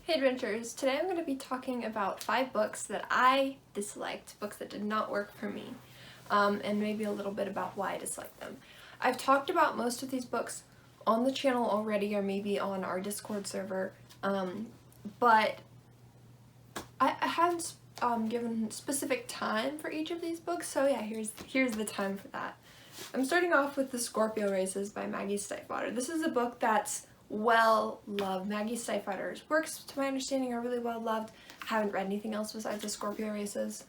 Hey Adventurers, today I'm going to be talking about 5 books that I disliked, books that did not work for me, and maybe a little bit about why I disliked them. I've talked about most of these books on the channel already, or maybe on our Discord server, but I haven't given specific time for each of these books, so yeah, here's the time for that. I'm starting off with The Scorpio Races by Maggie Stiefvater. This is a book that's well loved. Maggie Stiefvater's works, to my understanding, are really well loved. I haven't read anything else besides The Scorpio Races.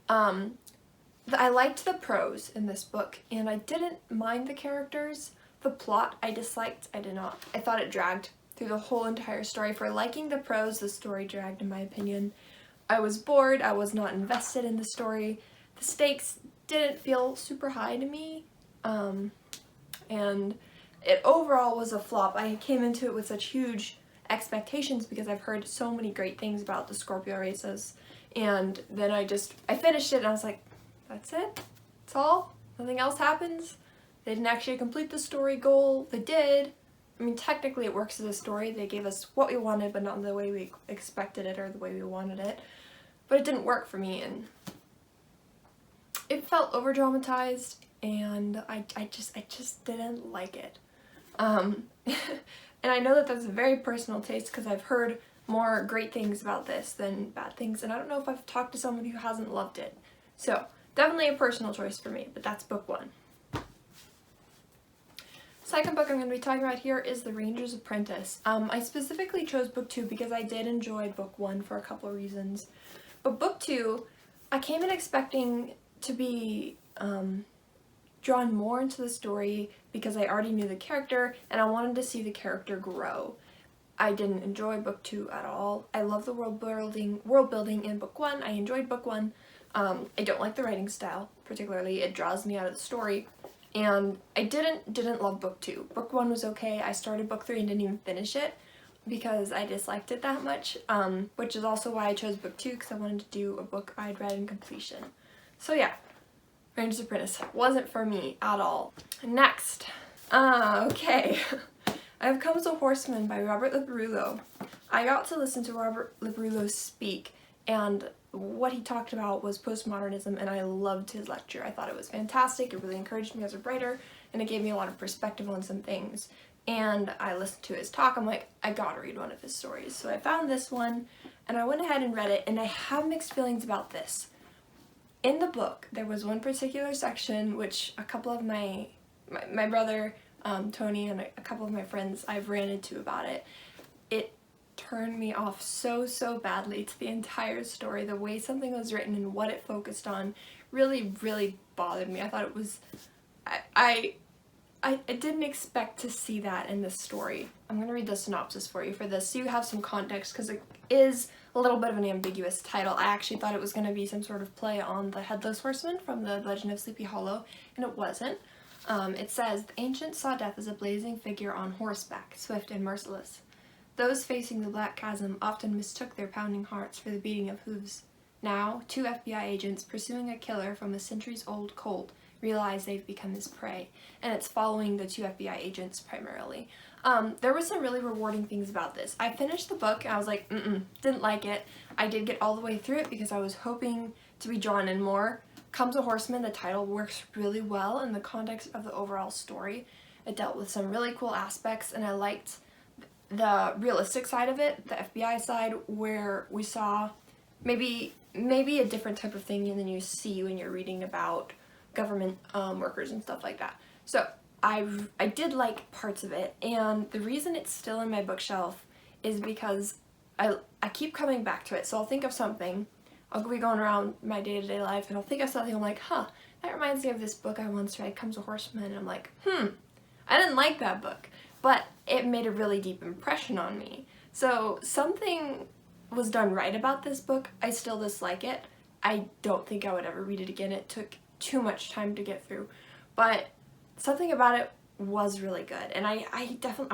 I liked the prose in this book, and I didn't mind the characters. The plot I disliked. I did not. I thought it dragged through the whole entire story. For liking the prose, the story dragged, in my opinion. I was bored. I was not invested in the story. The stakes didn't feel super high to me, and it overall was a flop. I came into it with such huge expectations because I've heard so many great things about the Scorpio Races, and then I finished it and I was like, that's it? That's all? Nothing else happens? They didn't actually complete the story goal. They did. I mean, technically it works as a story. They gave us what we wanted, but not the way we expected it or the way we wanted it. But it didn't work for me, and it felt over-dramatized, and I just didn't like it. And I know that that's a very personal taste because I've heard more great things about this than bad things, and I don't know if I've talked to someone who hasn't loved it. So, definitely a personal choice for me, but that's book 1. Second book I'm going to be talking about here is The Ranger's Apprentice. I specifically chose book 2 because I did enjoy book 1 for a couple of reasons. But book 2, I came in expecting to be drawn more into the story because I already knew the character and I wanted to see the character grow. I didn't enjoy book 2 at all. I love the world building in book 1. I enjoyed book 1. I don't like the writing style particularly. It draws me out of the story. And I didn't love book 2. Book 1 was okay. I started book 3 and didn't even finish it because I disliked it that much, which is also why I chose book 2, because I wanted to do a book I'd read in completion. So yeah, Ranger's Apprentice wasn't for me at all. Next, okay, I have Comes a Horseman by Robert Leporello. I got to listen to Robert Leporello speak, and what he talked about was postmodernism, and I loved his lecture. I thought it was fantastic. It really encouraged me as a writer, and it gave me a lot of perspective on some things. And I listened to his talk. I'm like, I gotta read one of his stories. So I found this one, and I went ahead and read it, and I have mixed feelings about this. In the book, there was one particular section which a couple of my brother, Tony, and a couple of my friends I've ranted to about it. It turned me off so badly to the entire story. The way something was written and what it focused on really bothered me. I thought it was... I didn't expect to see that in this story. I'm going to read the synopsis for you for this so you have some context, because it is a little bit of an ambiguous title. I actually thought it was going to be some sort of play on the Headless Horseman from the Legend of Sleepy Hollow, and it wasn't. It says, the ancients saw death as a blazing figure on horseback, swift and merciless. Those facing the black chasm often mistook their pounding hearts for the beating of hooves. Now, 2 FBI agents pursuing a killer from a centuries-old colt realize they've become his prey, and it's following the 2 FBI agents primarily. There were some really rewarding things about this. I finished the book and I was like, didn't like it. I did get all the way through it because I was hoping to be drawn in more. Comes a Horseman, the title works really well in the context of the overall story. It dealt with some really cool aspects, and I liked the realistic side of it, the FBI side, where we saw maybe a different type of thing than you see when you're reading about government workers and stuff like that. So I did like parts of it, and the reason it's still in my bookshelf is because I keep coming back to it. So I'll think of something, I'll be going around my day-to-day life, and I'll think of something, I'm like, that reminds me of this book I once read, Comes a Horseman, and I'm like, I didn't like that book, but it made a really deep impression on me. So something was done right about this book. I still dislike it. I don't think I would ever read it again. It took too much time to get through, but something about it was really good, and I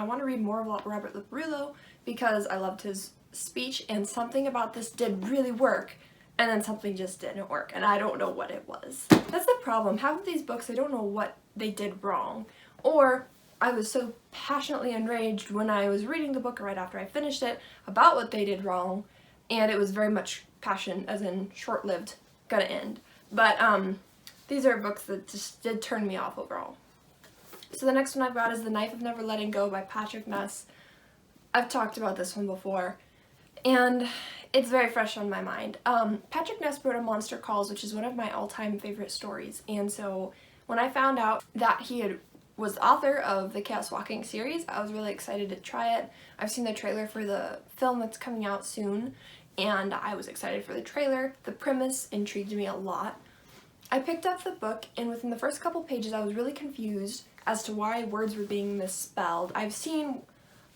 want to read more about Robert Leporello because I loved his speech, and something about this did really work, and then something just didn't work, and I don't know what it was. That's the problem. Half of these books, I don't know what they did wrong, or I was so passionately enraged when I was reading the book right after I finished it about what they did wrong, and it was very much passion, as in short-lived, gonna end. But these are books that just did turn me off overall. So the next one I've got is The Knife of Never Letting Go by Patrick Ness. I've talked about this one before, and it's very fresh on my mind. Patrick Ness wrote A Monster Calls, which is one of my all-time favorite stories, and so when I found out that he was the author of the Chaos Walking series, I was really excited to try it. I've seen the trailer for the film that's coming out soon, and I was excited for the trailer. The premise intrigued me a lot. I picked up the book, and within the first couple pages I was really confused as to why words were being misspelled. I've seen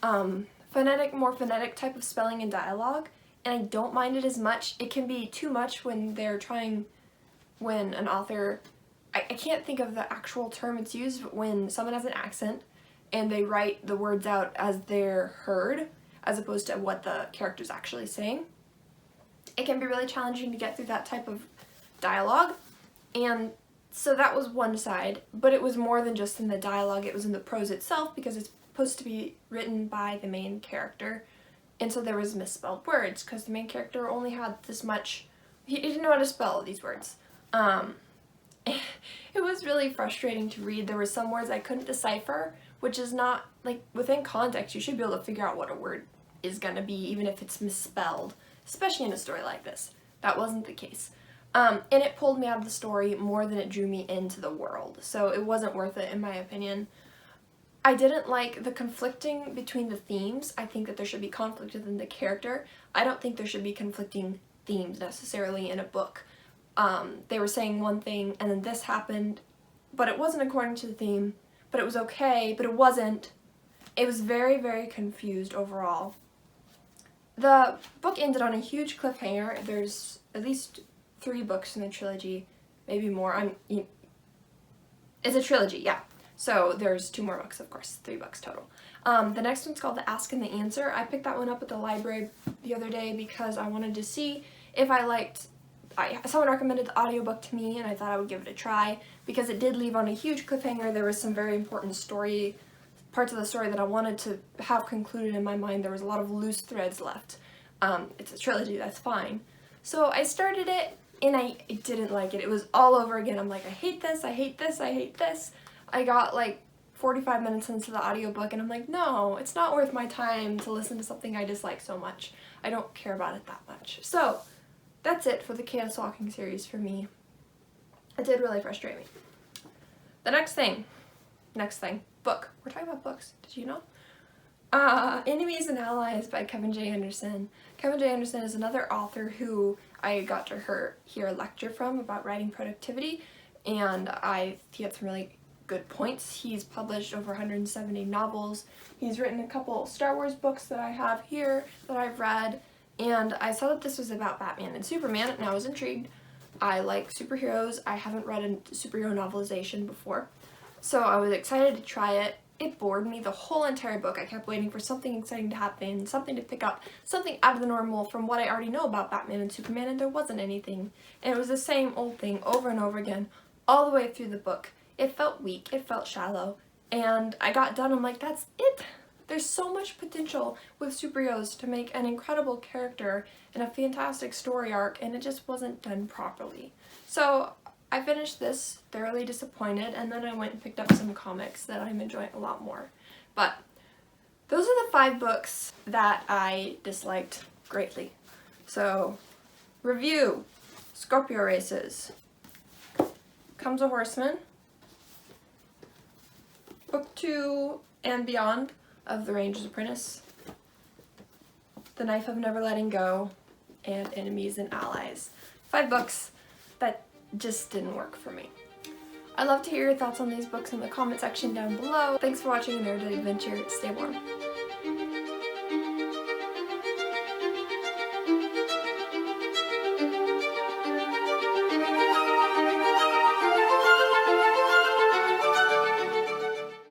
more phonetic type of spelling and dialogue, and I don't mind it as much. It can be too much when an author, I can't think of the actual term it's used, but when someone has an accent and they write the words out as they're heard, as opposed to what the character's actually saying. It can be really challenging to get through that type of dialogue, and so that was one side, but it was more than just in the dialogue, it was in the prose itself, because it's supposed to be written by the main character, and so there was misspelled words, because the main character only had this much, he didn't know how to spell these words. It was really frustrating to read. There were some words I couldn't decipher, which is not, like, within context, you should be able to figure out what a word is gonna be, even if it's misspelled, especially in a story like this. That wasn't the case. And it pulled me out of the story more than it drew me into the world, so it wasn't worth it in my opinion. I didn't like the conflicting between the themes. I think that there should be conflict within the character. I don't think there should be conflicting themes necessarily in a book. They were saying one thing and then this happened, but it wasn't according to the theme, but it was okay, but it wasn't. It was very, very confused overall. The book ended on a huge cliffhanger. There's at least 3 books in the trilogy, maybe more. It's a trilogy, yeah. So there's 2 more books, of course, 3 books total. The next one's called The Ask and the Answer. I picked that one up at the library the other day because I wanted to see if I liked, someone recommended the audiobook to me and I thought I would give it a try because it did leave on a huge cliffhanger. There was some very important parts of the story that I wanted to have concluded in my mind. There was a lot of loose threads left. It's a trilogy, that's fine. So I started it and I didn't like it. It was all over again. I'm like, I hate this, I hate this, I hate this. I got like 45 minutes into the audiobook and I'm like, no, it's not worth my time to listen to something I dislike so much. I don't care about it that much. So that's it for the Chaos Walking series for me. It did really frustrate me. The next thing, book. We're talking about books, did you know? Enemies and Allies by Kevin J. Anderson. Kevin J. Anderson is another author who I got to hear a lecture from about writing productivity, and he had some really good points. He's published over 170 novels. He's written a couple Star Wars books that I have here that I've read, and I saw that this was about Batman and Superman, and I was intrigued. I like superheroes. I haven't read a superhero novelization before, so I was excited to try it. It bored me the whole entire book. I kept waiting for something exciting to happen, something to pick up, something out of the normal from what I already know about Batman and Superman, and there wasn't anything. And it was the same old thing over and over again, all the way through the book. It felt weak, it felt shallow, and I got done, I'm like, that's it. There's so much potential with superheroes to make an incredible character and a fantastic story arc, and it just wasn't done properly. So I finished this thoroughly disappointed, and then I went and picked up some comics that I'm enjoying a lot more. But those are the 5 books that I disliked greatly. So, review, Scorpio Races, Comes a Horseman, Book 2 and Beyond of The Ranger's Apprentice, The Knife of Never Letting Go, and Enemies and Allies. 5 books that just didn't work for me. I'd love to hear your thoughts on these books in the comment section down below. Thanks for watching an Erudite adventure. Stay warm.